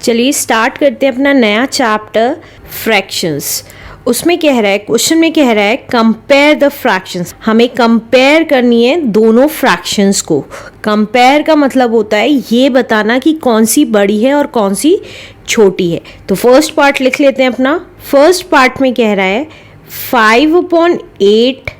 चलिए स्टार्ट करते हैं अपना नया चैप्टर फ्रैक्शंस। उसमें कह रहा है, क्वेश्चन में कह रहा है कंपेयर द फ्रैक्शंस। हमें कंपेयर करनी है दोनों फ्रैक्शंस को। कंपेयर का मतलब होता है ये बताना कि कौन सी बड़ी है और कौन सी छोटी है। तो फर्स्ट पार्ट लिख लेते हैं अपना। फर्स्ट पार्ट में कह रहा है 5/8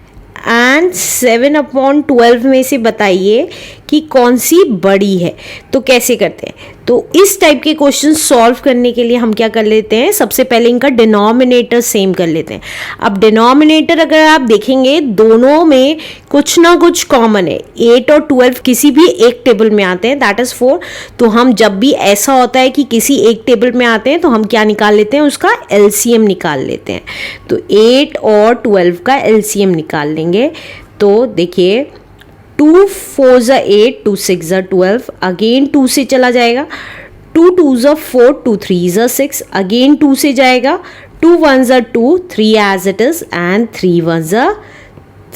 एंड 7/12 में से बताइए कि कौन सी बड़ी है। तो कैसे करते हैं, तो इस टाइप के क्वेश्चन सॉल्व करने के लिए हम क्या कर लेते हैं, सबसे पहले इनका डिनोमिनेटर सेम कर लेते हैं। अब डिनोमिनेटर अगर आप देखेंगे दोनों में कुछ ना कुछ कॉमन है। 8 और 12 किसी भी एक टेबल में आते हैं, दैट इज 4। तो हम जब भी ऐसा होता है कि किसी एक टेबल में आते हैं तो हम क्या निकाल लेते हैं, उसका एलसीएम निकाल लेते हैं। तो 8 और 12 का एलसीएम निकाल लेंगे। तो देखिए 2 4 ज़ा 8, 2 6 ज़ा 12, अगेन 2 से चला जाएगा। 2 2 ज़ा 4, 2 3 ज़ा 6, अगेन 2 से जाएगा। 2 1 ज़ा 2, 3 एज इट इज, एंड 3 1 ज़ा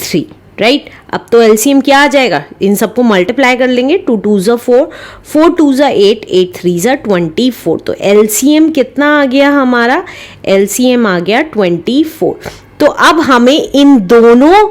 3, राइट। अब तो एलसीएम क्या आ जाएगा, इन सबको मल्टीप्लाई कर लेंगे। 2 2 ज़ा 4, 4 2 ज़ा 8, 8 3 ज़ा 24। तो एलसीएम कितना आ गया हमारा, एलसीएम आ गया 24। तो अब हमें इन दोनों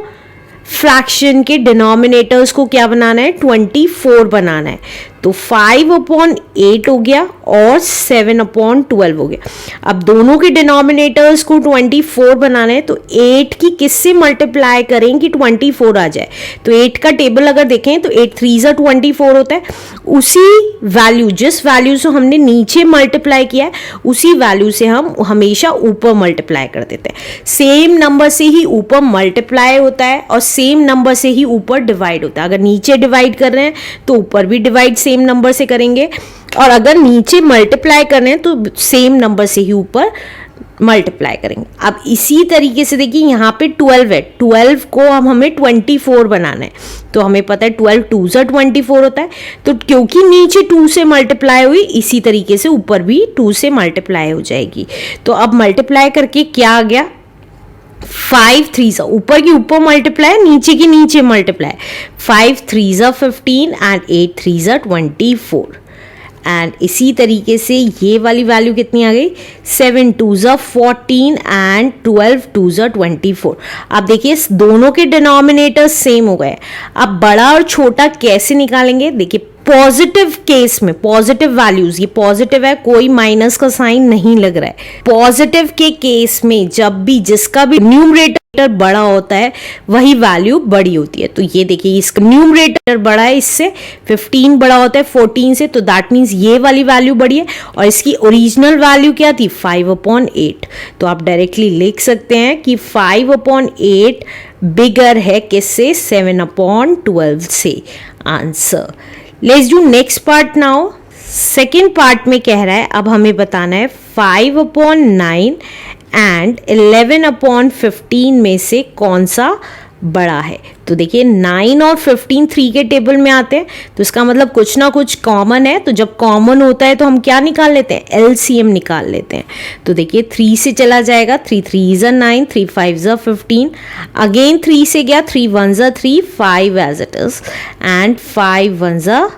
फ्रैक्शन के डिनोमिनेटर्स को क्या बनाना है, 24 बनाना है। तो 5/8 हो गया और 7/12 हो गया। अब दोनों के डिनोमिनेटर्स को 24 बनाना है, तो 8 की किससे मल्टीप्लाई करें कि 24 आ जाए। तो 8 का टेबल अगर देखें तो 8 3 ज़ा 24 होता है। उसी वैल्यू, जिस वैल्यू से हमने नीचे मल्टीप्लाई किया है उसी वैल्यू से हम हमेशा ऊपर मल्टीप्लाई कर देते हैं। सेम नंबर से ही ऊपर मल्टीप्लाई होता है और सेम नंबर से ही ऊपर डिवाइड होता है। अगर नीचे डिवाइड कर रहे हैं तो ऊपर भी डिवाइड सेम नंबर से करेंगे, और अगर नीचे मल्टीप्लाई कर रहे हैं तो सेम नंबर से ही ऊपर मल्टीप्लाई करेंगे। अब इसी तरीके से देखिए यहाँ पे 12 है, 12 को अब हमें 24 बनाना है। तो हमें पता है 12 2 ज़ा 24 होता है। तो क्योंकि नीचे 2 से मल्टीप्लाई हुई, इसी तरीके से ऊपर भी 2 से मल्टीप्लाई हो जाएगी। तो अब मल्टीप्लाई करके क्या आ गया, 5 3 ज़ा, ऊपर की ऊपर मल्टीप्लाई, नीचे की नीचे मल्टीप्लाई। 5 3 ज़ा 15 एंड 8 3 ज़ा 24। एंड इसी तरीके से ये वाली वैल्यू कितनी आ गई, 7 2 ज़ा 14 एंड 12 2 ज़ा 24। अब देखिए दोनों के डिनोमिनेटर सेम हो गए। अब बड़ा और छोटा कैसे निकालेंगे, देखिए पॉजिटिव केस में, पॉजिटिव वैल्यूज, ये पॉजिटिव है, कोई माइनस का साइन नहीं लग रहा है। पॉजिटिव के केस में जब भी जिसका भी न्यूमरेटर बड़ा होता है वही वैल्यू बड़ी होती है। तो ये देखिए इसका न्यूमरेटर बड़ा है, इससे 15 बड़ा होता है 14 से, तो दैट मीन्स ये वाली वैल्यू बड़ी है। और इसकी ओरिजिनल वैल्यू क्या थी, 5/8। तो आप डायरेक्टली लिख सकते हैं कि 5/8 बिगर है किससे, 7/12 से। Answer. Let's do next part now. Second part में कह रहा है अब हमें बताना है 5/9 एंड 11/15 में से कौन सा बड़ा है। तो देखिए 9 और 15 3 के टेबल में आते हैं, तो इसका मतलब कुछ ना कुछ कॉमन है। तो जब कॉमन होता है तो हम क्या निकाल लेते हैं, एलसीएम निकाल लेते हैं। तो देखिए 3 से चला जाएगा, 3 3 ज़ा 9, 3 5 ज़ा 15, अगेन 3 से गया, 3 1 ज़ा 3, 5 एज इट इज, एंड 5 1 ज़ा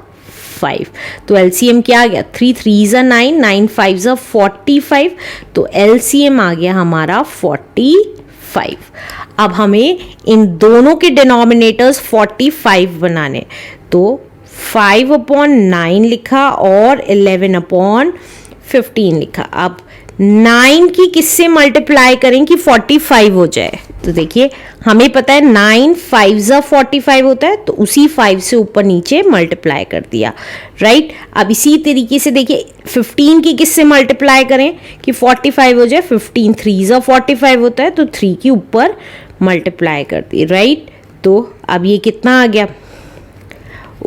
5। तो एलसीएम क्या आ गया, 3 3 ज़ा 9, 9 5 ज़ा 45। तो एलसीएम आ गया हमारा 45। अब हमें इन दोनों के डिनोमिनेटर्स 45 बनाने। तो 5/9 लिखा और 11/15 लिखा। अब 9 की किससे मल्टीप्लाई करें कि 45 हो जाए। तो देखिए हमें पता है 9 5 ज़ा 45 होता है, तो उसी 5 से ऊपर नीचे मल्टीप्लाई कर दिया, राइट। अब इसी तरीके से देखिए 15 की किससे मल्टीप्लाई करें कि 45 हो जाए। 15 3 ज़ा 45 होता है, तो 3 की ऊपर मल्टीप्लाई कर दी, राइट। तो अब ये कितना आ गया,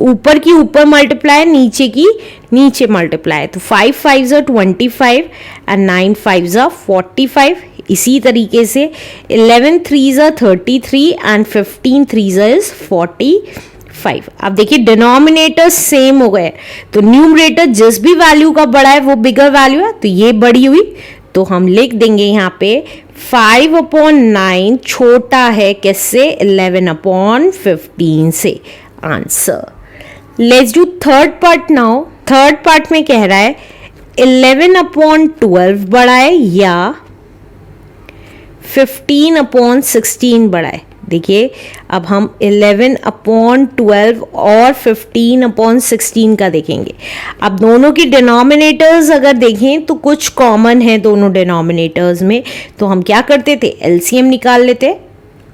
ऊपर की ऊपर मल्टीप्लाई, नीचे की नीचे मल्टीप्लाई। तो 5 5 ज़ा 25 एंड 9 5 ज़ा 45। इसी तरीके से 11 3 ज़ा 33 एंड 15 3 ज़ा इज 45। अब देखिए डिनोमिनेटर सेम हो गए, तो न्यूमरेटर जिस भी वैल्यू का बड़ा है वो बिगर वैल्यू है, तो ये बड़ी हुई। तो हम लिख देंगे यहाँ पे 5/9 छोटा है किससे, 11/15 से। Answer. Let's do third part now. Third part में कह रहा है 11/12 बड़ा है या 15/16 बड़ा है? देखिए अब हम 11/12 और 15/16 का देखेंगे। अब दोनों की डिनोमिनेटर्स अगर देखें तो कुछ कॉमन है दोनों डिनोमिनेटर्स में, तो हम क्या करते थे, एलसीएम निकाल लेते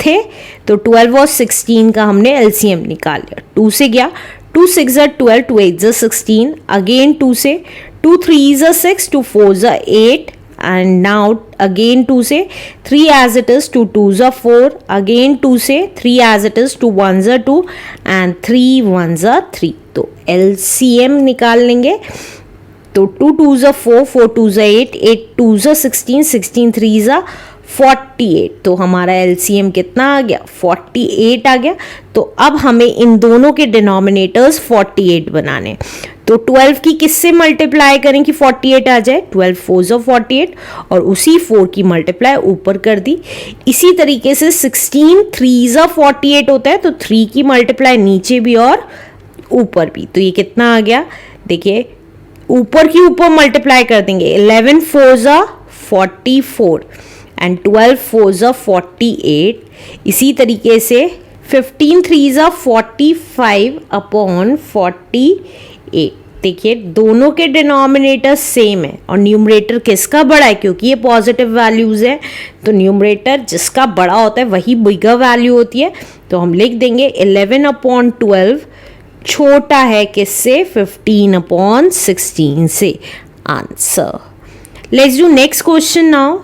थे। तो 12 और 16 का हमने एलसीएम निकाल लिया। 2 से गया, 2 6 12, 2 8 16, अगेन 2 से, 2 3 6, 2 4 8, and now again 2 से, 3 as it is, 2 2s are 4, again 2 से, 3 as it is, 2 1s are 2 and 3 1s are 3। तो LCM निकाल लेंगे। तो 2 2s are 4, 4 2s are 8, 8 2s are 16, 16 3s are 48। तो हमारा LCM कितना आ गया, 48 आ गया। तो अब हमें इन दोनों के डिनोमिनेटर्स 48 बनाने। तो 12 की किससे मल्टीप्लाई करें कि 48 आ जाए, 12 4s are 48 और उसी 4 की मल्टीप्लाई ऊपर कर दी। इसी तरीके से 16 3s are 48 होता है, तो 3 की मल्टीप्लाई नीचे भी और ऊपर भी। तो ये कितना आ गया, देखिए ऊपर की ऊपर मल्टीप्लाई कर देंगे। 11 4s are 44 and 12 4s are 48। इसी तरीके से 15 3s are 45/48। देखिए दोनों के डिनोमिनेटर सेम है और न्यूमरेटर किसका बड़ा है, क्योंकि ये पॉजिटिव वैल्यूज है तो न्यूमरेटर जिसका बड़ा होता है वही बिगर वैल्यू होती है। तो हम लिख देंगे 11/12 छोटा है किससे, 15/16 से। Answer. Let's do next question now.